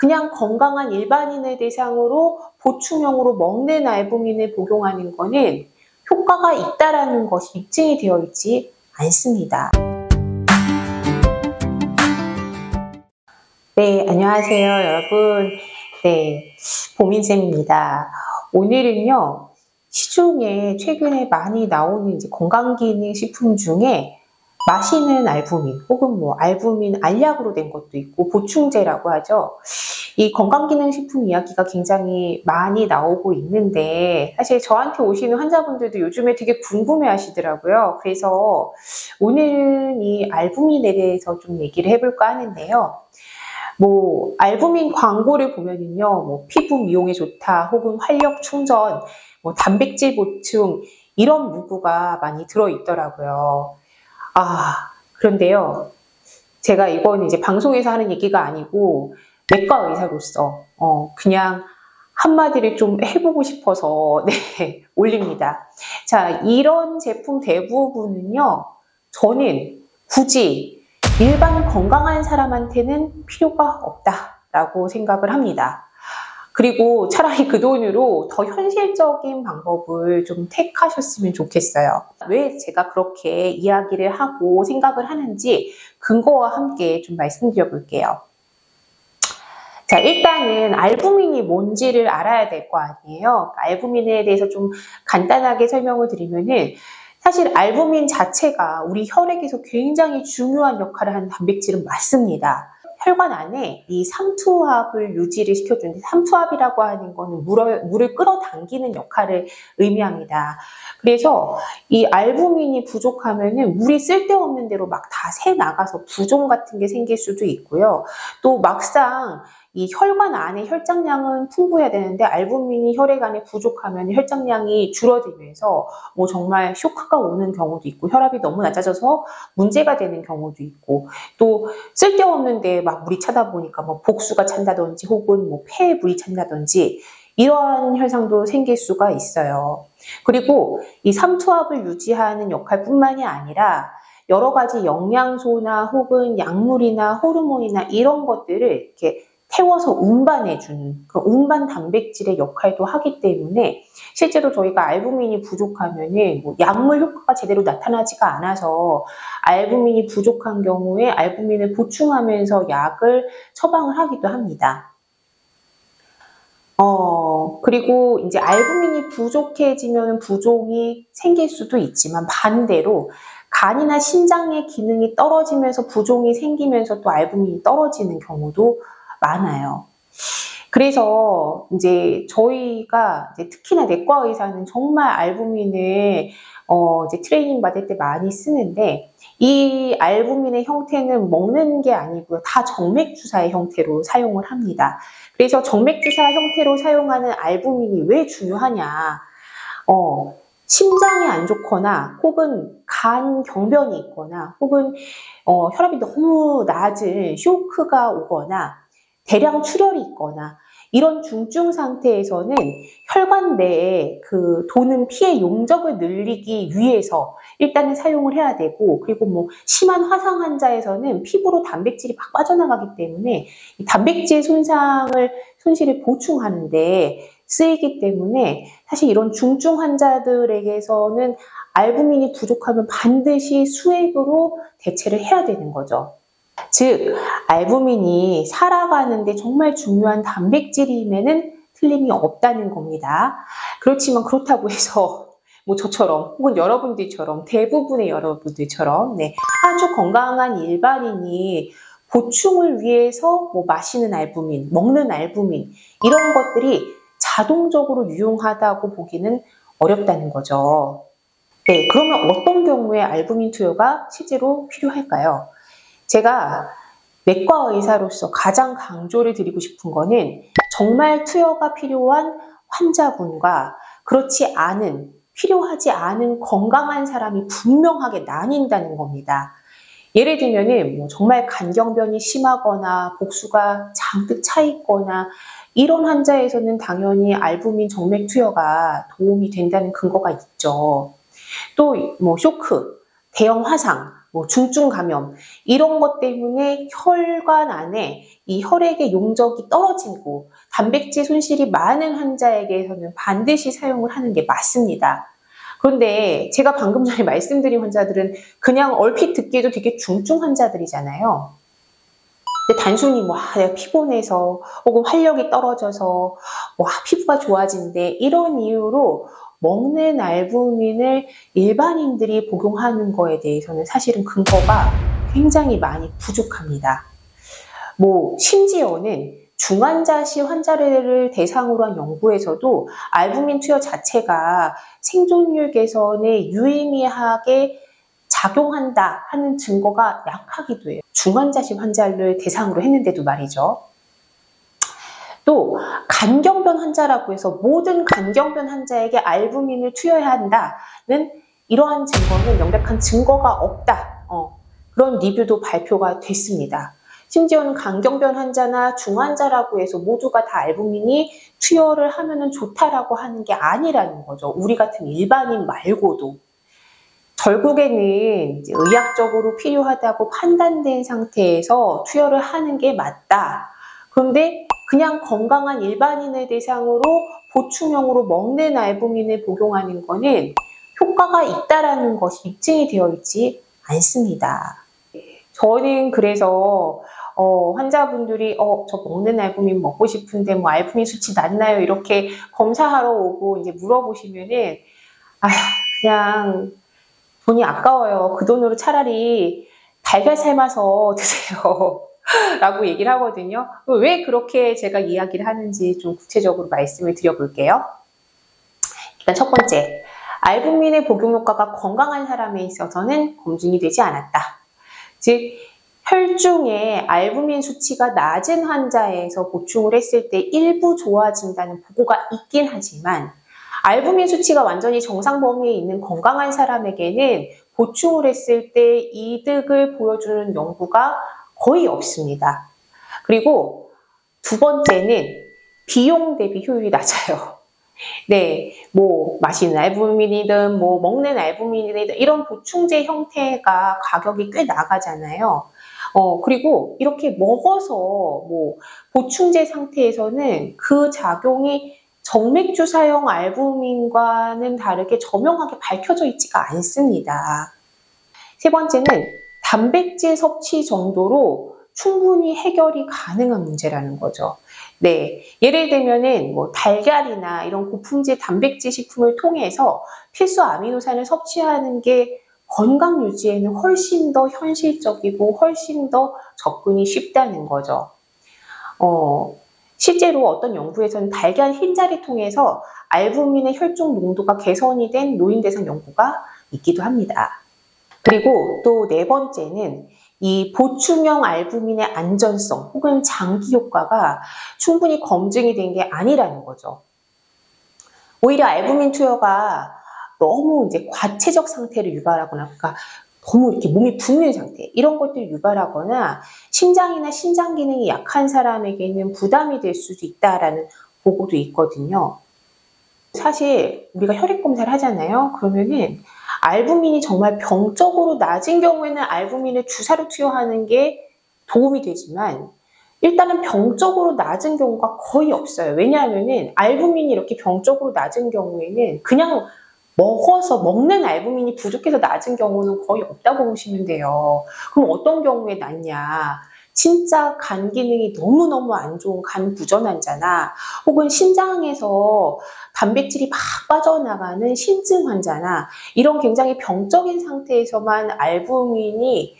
그냥 건강한 일반인을 대상으로 보충형으로 먹는 알부민을 복용하는 것은 효과가 있다라는 것이 입증이 되어 있지 않습니다. 네, 안녕하세요, 여러분. 네, 보민쌤입니다. 오늘은요, 시중에 최근에 많이 나오는 건강기능식품 중에 마시는 알부민 혹은 알부민 알약으로 된 것도 있고 보충제라고 하죠. 이 건강기능식품 이야기가 굉장히 많이 나오고 있는데 사실 저한테 오시는 환자분들도 요즘에 되게 궁금해 하시더라고요. 그래서 오늘은 이 알부민에 대해서 좀 얘기를 해볼까 하는데요. 알부민 광고를 보면은요, 피부 미용에 좋다, 혹은 활력 충전, 단백질 보충, 이런 문구가 많이 들어있더라고요. 그런데요, 제가 이건 방송에서 하는 얘기가 아니고, 내과 의사로서, 그냥 한마디를 좀 해보고 싶어서, 네, 올립니다. 자, 이런 제품 대부분은요, 저는 굳이 일반 건강한 사람한테는 필요가 없다라고 생각을 합니다. 그리고 차라리 그 돈으로 더 현실적인 방법을 좀 택하셨으면 좋겠어요. 왜 제가 그렇게 이야기를 하고 생각을 하는지 근거와 함께 좀 말씀드려 볼게요. 자, 일단은 알부민이 뭔지를 알아야 될 거 아니에요. 알부민에 대해서 좀 간단하게 설명을 드리면은 사실 알부민 자체가 우리 혈액에서 굉장히 중요한 역할을 하는 단백질은 맞습니다. 혈관 안에 이 삼투압을 유지를 시켜주는데, 삼투압이라고 하는 거는 물을 끌어당기는 역할을 의미합니다. 그래서 이 알부민이 부족하면은 물이 쓸데없는 대로 막 다 새 나가서 부종 같은 게 생길 수도 있고요. 또 막상 이 혈관 안에 혈장량은 풍부해야 되는데 알부민이 혈액 안에 부족하면 혈장량이 줄어들면서 정말 쇼크가 오는 경우도 있고, 혈압이 너무 낮아져서 문제가 되는 경우도 있고, 또 쓸데없는데 막 물이 차다 보니까 복수가 찬다든지 혹은 폐에 물이 찬다든지 이러한 현상도 생길 수가 있어요. 그리고 이 삼투압을 유지하는 역할뿐만이 아니라 여러 가지 영양소나 혹은 약물이나 호르몬이나 이런 것들을 이렇게 태워서 운반해주는 그 운반 단백질의 역할도 하기 때문에 실제로 저희가 알부민이 부족하면은 약물 효과가 제대로 나타나지가 않아서 알부민이 부족한 경우에 알부민을 보충하면서 약을 처방을 하기도 합니다. 그리고 알부민이 부족해지면 부종이 생길 수도 있지만 반대로 간이나 심장의 기능이 떨어지면서 부종이 생기면서 또 알부민이 떨어지는 경우도 많아요. 그래서 저희가 특히나 내과 의사는 정말 알부민을 트레이닝 받을 때 많이 쓰는데, 이 알부민의 형태는 먹는 게 아니고요, 다 정맥주사의 형태로 사용을 합니다. 그래서 정맥주사 형태로 사용하는 알부민이 왜 중요하냐? 심장이 안 좋거나 혹은 간 경변이 있거나 혹은 혈압이 너무 낮은 쇼크가 오거나 대량 출혈이 있거나 이런 중증 상태에서는 혈관 내에 그 도는 피의 용적을 늘리기 위해서 일단은 사용을 해야 되고, 그리고 심한 화상 환자에서는 피부로 단백질이 막 빠져나가기 때문에 이 단백질 손실을 보충하는데 쓰이기 때문에 사실 이런 중증 환자들에게서는 알부민이 부족하면 반드시 수액으로 대체를 해야 되는 거죠. 즉, 알부민이 살아가는데 정말 중요한 단백질임에는 틀림이 없다는 겁니다. 그렇지만 그렇다고 해서 저처럼 혹은 여러분들처럼, 대부분의 여러분들처럼 아주 건강한 일반인이 보충을 위해서 마시는 알부민, 먹는 알부민 이런 것들이 자동적으로 유용하다고 보기는 어렵다는 거죠. 네, 그러면 어떤 경우에 알부민 투여가 실제로 필요할까요? 제가 내과 의사로서 가장 강조를 드리고 싶은 거는 정말 투여가 필요한 환자분과 그렇지 않은, 필요하지 않은 건강한 사람이 분명하게 나뉜다는 겁니다. 예를 들면은 정말 간경변이 심하거나 복수가 잔뜩 차 있거나 이런 환자에서는 당연히 알부민 정맥 투여가 도움이 된다는 근거가 있죠. 또 쇼크, 대형 화상, 뭐 중증 감염 이런 것 때문에 혈관 안에 이 혈액의 용적이 떨어지고 단백질 손실이 많은 환자에게서는 반드시 사용을 하는 게 맞습니다. 그런데 제가 방금 전에 말씀드린 환자들은 그냥 얼핏 듣기에도 되게 중증 환자들이잖아요. 근데 단순히 뭐 내가 피곤해서 혹은 활력이 떨어져서 뭐 피부가 좋아진대 이런 이유로 먹는 알부민을 일반인들이 복용하는 거에 대해서는 사실은 근거가 굉장히 많이 부족합니다. 뭐 심지어는 중환자시 환자를 대상으로 한 연구에서도 알부민 투여 자체가 생존율 개선에 유의미하게 작용한다 하는 증거가 약하기도 해요. 중환자시 환자를 대상으로 했는데도 말이죠. 또 간경변 환자라고 해서 모든 간경변 환자에게 알부민을 투여해야 한다는 이러한 증거는 명백한 증거가 없다. 그런 리뷰도 발표가 됐습니다. 심지어는 간경변 환자나 중환자라고 해서 모두가 다 알부민이 투여를 하면 좋다라고 하는 게 아니라는 거죠. 우리 같은 일반인 말고도. 결국에는 의학적으로 필요하다고 판단된 상태에서 투여를 하는 게 맞다. 그런데 그냥 건강한 일반인을 대상으로 보충형으로 먹는 알부민을 복용하는 것은 효과가 있다라는 것이 입증이 되어 있지 않습니다. 저는 그래서 환자분들이 저 먹는 알부민 먹고 싶은데 뭐 알부민 수치 낮나요? 이렇게 검사하러 오고 이제 물어보시면은 그냥 돈이 아까워요. 그 돈으로 차라리 달걀 삶아서 드세요. 라고 얘기를 하거든요. 왜 그렇게 제가 이야기를 하는지 좀 구체적으로 말씀을 드려볼게요. 일단 첫 번째, 알부민의 복용 효과가 건강한 사람에 있어서는 검증이 되지 않았다. 즉, 혈중에 알부민 수치가 낮은 환자에서 보충을 했을 때 일부 좋아진다는 보고가 있긴 하지만 알부민 수치가 완전히 정상 범위에 있는 건강한 사람에게는 보충을 했을 때 이득을 보여주는 연구가 거의 없습니다. 그리고 두 번째는 비용 대비 효율이 낮아요. 네, 뭐 마시는 알부민이든 뭐 먹는 알부민이든 이런 보충제 형태가 가격이 꽤 나가잖아요. 그리고 이렇게 먹어서 뭐 보충제 상태에서는 그 작용이 정맥주사형 알부민과는 다르게 저명하게 밝혀져 있지가 않습니다. 세 번째는 단백질 섭취 정도로 충분히 해결이 가능한 문제라는 거죠. 네, 예를 들면은 뭐 달걀이나 이런 고품질 단백질 식품을 통해서 필수 아미노산을 섭취하는 게 건강 유지에는 훨씬 더 현실적이고 훨씬 더 접근이 쉽다는 거죠. 실제로 어떤 연구에서는 달걀 흰자를 통해서 알부민의 혈중 농도가 개선이 된 노인 대상 연구가 있기도 합니다. 그리고 또 네 번째는 이 보충형 알부민의 안전성 혹은 장기 효과가 충분히 검증이 된 게 아니라는 거죠. 오히려 알부민 투여가 너무 이제 과체적 상태를 유발하거나, 그러니까 너무 이렇게 몸이 붓는 상태, 이런 것들을 유발하거나 심장이나 신장 기능이 약한 사람에게는 부담이 될 수도 있다라는 보고도 있거든요. 사실 우리가 혈액 검사를 하잖아요. 그러면은 알부민이 정말 병적으로 낮은 경우에는 알부민을 주사로 투여하는 게 도움이 되지만 일단은 병적으로 낮은 경우가 거의 없어요. 왜냐하면은 알부민이 이렇게 병적으로 낮은 경우에는 그냥 먹어서 먹는 알부민이 부족해서 낮은 경우는 거의 없다고 보시면 돼요. 그럼 어떤 경우에 낮냐? 진짜 간 기능이 너무너무 안 좋은 간 부전 환자나 혹은 신장에서 단백질이 막 빠져나가는 신증 환자나 이런 굉장히 병적인 상태에서만 알부민이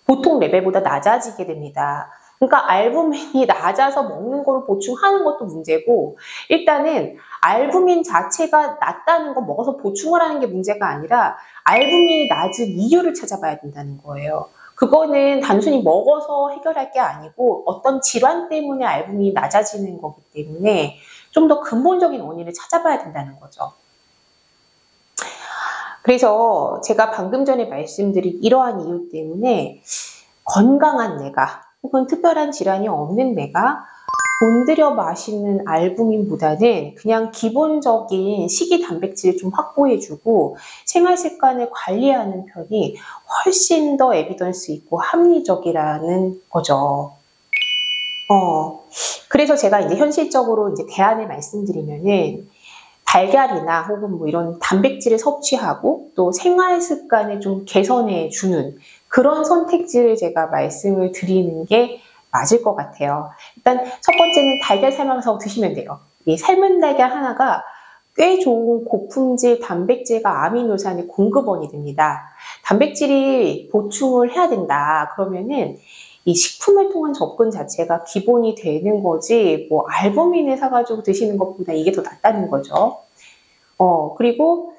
보통 레벨보다 낮아지게 됩니다. 그러니까 알부민이 낮아서 먹는 걸 보충하는 것도 문제고, 일단은 알부민 자체가 낮다는 거 먹어서 보충을 하는 게 문제가 아니라 알부민이 낮은 이유를 찾아봐야 된다는 거예요. 그거는 단순히 먹어서 해결할 게 아니고 어떤 질환 때문에 알부민이 낮아지는 거기 때문에 좀 더 근본적인 원인을 찾아봐야 된다는 거죠. 그래서 제가 방금 전에 말씀드린 이러한 이유 때문에 건강한 내가 혹은 특별한 질환이 없는 내가 돈 들여 마시는 알부민보다는 그냥 기본적인 식이 단백질을 좀 확보해주고 생활 습관을 관리하는 편이 훨씬 더 에비던스 있고 합리적이라는 거죠. 그래서 제가 이제 현실적으로 이제 대안을 말씀드리면은 달걀이나 혹은 뭐 이런 단백질을 섭취하고 또 생활 습관을 좀 개선해 주는 그런 선택지를 제가 말씀을 드리는 게 맞을 것 같아요. 일단 첫 번째는 달걀 삶아서 드시면 돼요. 이 삶은 달걀 하나가 꽤 좋은 고품질 단백질과 아미노산의 공급원이 됩니다. 단백질이 보충을 해야 된다. 그러면은 이 식품을 통한 접근 자체가 기본이 되는 거지, 뭐 알부민을 사가지고 드시는 것보다 이게 더 낫다는 거죠. 그리고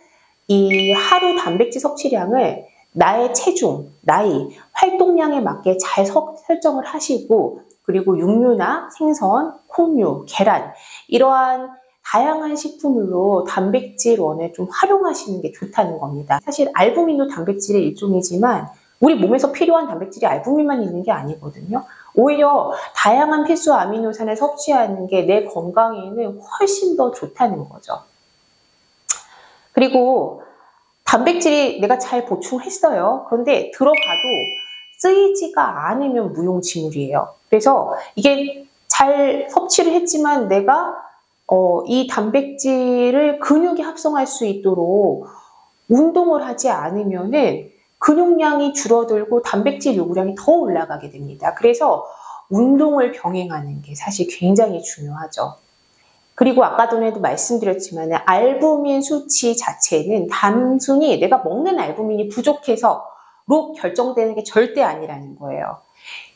이 하루 단백질 섭취량을 나의 체중, 나이, 활동량에 맞게 잘 설정을 하시고, 그리고 육류나 생선, 콩류, 계란 이러한 다양한 식품으로 단백질원을 좀 활용하시는 게 좋다는 겁니다. 사실 알부민도 단백질의 일종이지만 우리 몸에서 필요한 단백질이 알부민만 있는 게 아니거든요. 오히려 다양한 필수 아미노산을 섭취하는 게 내 건강에는 훨씬 더 좋다는 거죠. 그리고 단백질이 내가 잘 보충했어요. 그런데 들어가도 쓰이지가 않으면 무용지물이에요. 그래서 이게 잘 섭취를 했지만 내가 이 단백질을 근육이 합성할 수 있도록 운동을 하지 않으면은 근육량이 줄어들고 단백질 요구량이 더 올라가게 됩니다. 그래서 운동을 병행하는 게 사실 굉장히 중요하죠. 그리고 아까 전에도 말씀드렸지만 알부민 수치 자체는 단순히 내가 먹는 알부민이 부족해서로 결정되는 게 절대 아니라는 거예요.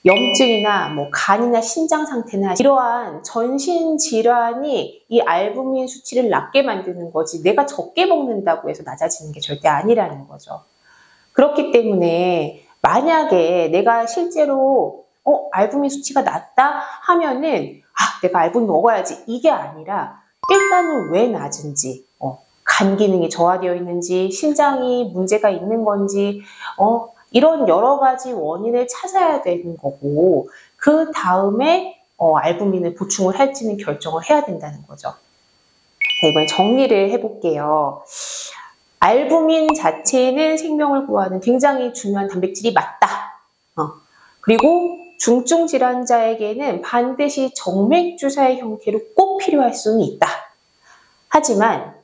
염증이나 뭐 간이나 신장 상태나 이러한 전신 질환이 이 알부민 수치를 낮게 만드는 거지 내가 적게 먹는다고 해서 낮아지는 게 절대 아니라는 거죠. 그렇기 때문에 만약에 내가 실제로 알부민 수치가 낮다 하면은 내가 알부민 먹어야지 이게 아니라 일단은 왜 낮은지, 간 기능이 저하되어 있는지, 신장이 문제가 있는 건지, 이런 여러 가지 원인을 찾아야 되는 거고, 그 다음에 알부민을 보충을 할지는 결정을 해야 된다는 거죠. 자, 이번에 정리를 해볼게요. 알부민 자체는 생명을 구하는 굉장히 중요한 단백질이 맞다. 그리고 중증 질환자에게는 반드시 정맥 주사의 형태로 꼭 필요할 수는 있다. 하지만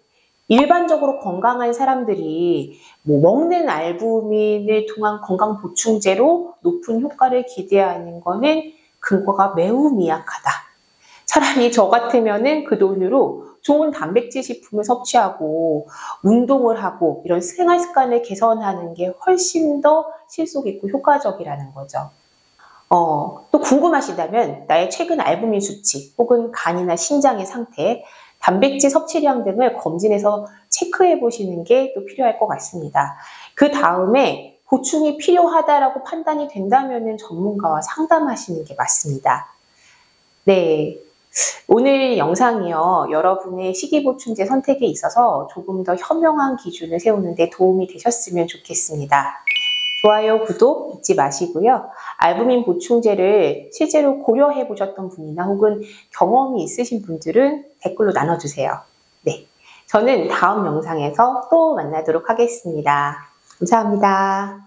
일반적으로 건강한 사람들이 먹는 알부민을 통한 건강 보충제로 높은 효과를 기대하는 것은 근거가 매우 미약하다. 차라리 저 같으면은 그 돈으로 좋은 단백질 식품을 섭취하고 운동을 하고 이런 생활 습관을 개선하는 게 훨씬 더 실속 있고 효과적이라는 거죠. 또 궁금하시다면 나의 최근 알부민 수치 혹은 간이나 신장의 상태, 단백질 섭취량 등을 검진해서 체크해 보시는 게 또 필요할 것 같습니다. 그 다음에 보충이 필요하다라고 판단이 된다면 전문가와 상담하시는 게 맞습니다. 네, 오늘 영상이요, 여러분의 식이보충제 선택에 있어서 조금 더 현명한 기준을 세우는 데 도움이 되셨으면 좋겠습니다. 좋아요, 구독 잊지 마시고요. 알부민 보충제를 실제로 고려해 보셨던 분이나 혹은 경험이 있으신 분들은 댓글로 나눠주세요. 네, 저는 다음 영상에서 또 만나도록 하겠습니다. 감사합니다.